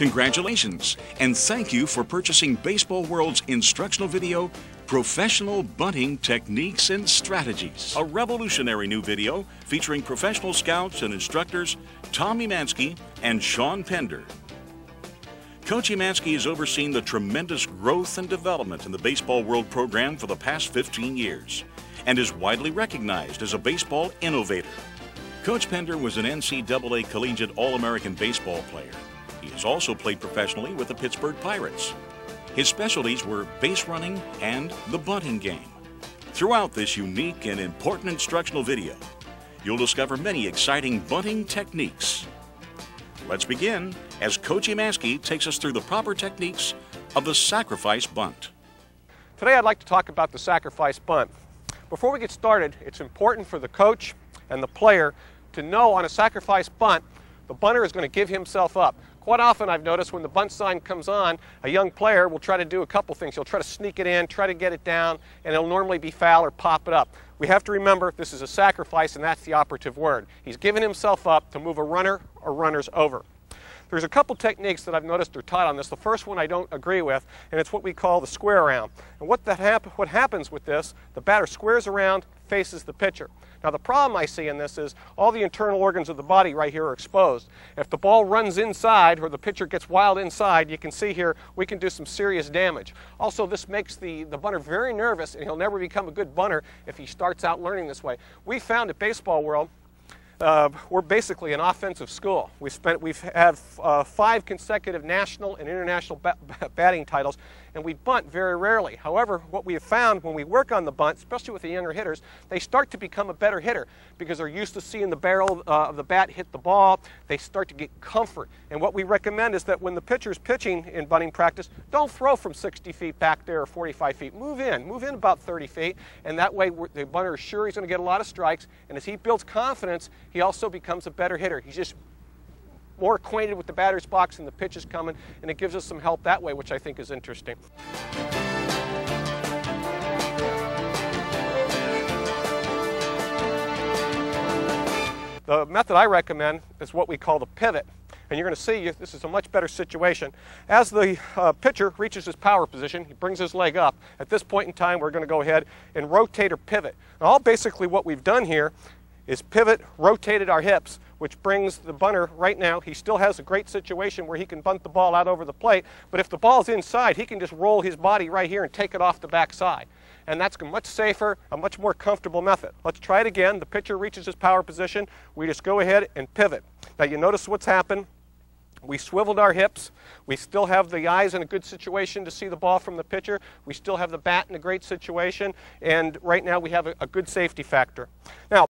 Congratulations, and thank you for purchasing Baseball World's instructional video, Professional Bunting Techniques and Strategies. A revolutionary new video featuring professional scouts and instructors Tom Emanski and Shawn Pender. Coach Emanski has overseen the tremendous growth and development in the Baseball World program for the past 15 years and is widely recognized as a baseball innovator. Coach Pender was an NCAA Collegiate All-American baseball player. He has also played professionally with the Pittsburgh Pirates. His specialties were base running and the bunting game. Throughout this unique and important instructional video, you'll discover many exciting bunting techniques. Let's begin as Coach Emanski takes us through the proper techniques of the sacrifice bunt. Today I'd like to talk about the sacrifice bunt. Before we get started, it's important for the coach and the player to know on a sacrifice bunt, the bunter is going to give himself up. Quite often I've noticed when the bunt sign comes on, a young player will try to do a couple things. He'll try to sneak it in, try to get it down, and it'll normally be foul or pop it up. We have to remember this is a sacrifice, and that's the operative word. He's given himself up to move a runner or runners over. There's a couple techniques that I've noticed are taught on this. The first one I don't agree with, and it's what we call the square around. And what happens with this, the batter squares around, faces the pitcher. Now the problem I see in this is all the internal organs of the body right here are exposed. If the ball runs inside or the pitcher gets wild inside, you can see here we can do some serious damage. Also, this makes the bunter very nervous, and he'll never become a good bunter if he starts out learning this way. We found at Baseball World we're basically an offensive school. We've had 5 consecutive national and international batting titles, and we bunt very rarely. However, what we have found when we work on the bunt, especially with the younger hitters, they start to become a better hitter because they're used to seeing the barrel of the bat hit the ball. They start to get comfort. And what we recommend is that when the pitcher's pitching in bunting practice, don't throw from 60 feet back there or 45 feet. Move in about 30 feet, and that way the bunter is sure he's going to get a lot of strikes, and as he builds confidence, he also becomes a better hitter. He's just more acquainted with the batter's box and the pitch is coming, and it gives us some help that way, which I think is interesting. The method I recommend is what we call the pivot. And you're going to see this is a much better situation. As the pitcher reaches his power position, he brings his leg up. At this point in time, we're going to go ahead and rotate or pivot. Now, all basically what we've done here is pivot, rotated our hips, which brings the bunter right now. He still has a great situation where he can bunt the ball out over the plate, but if the ball's inside, he can just roll his body right here and take it off the backside. And that's a much safer, a much more comfortable method. Let's try it again. The pitcher reaches his power position. We just go ahead and pivot. Now you notice what's happened. We swiveled our hips. We still have the eyes in a good situation to see the ball from the pitcher. We still have the bat in a great situation. And right now we have a good safety factor. Now,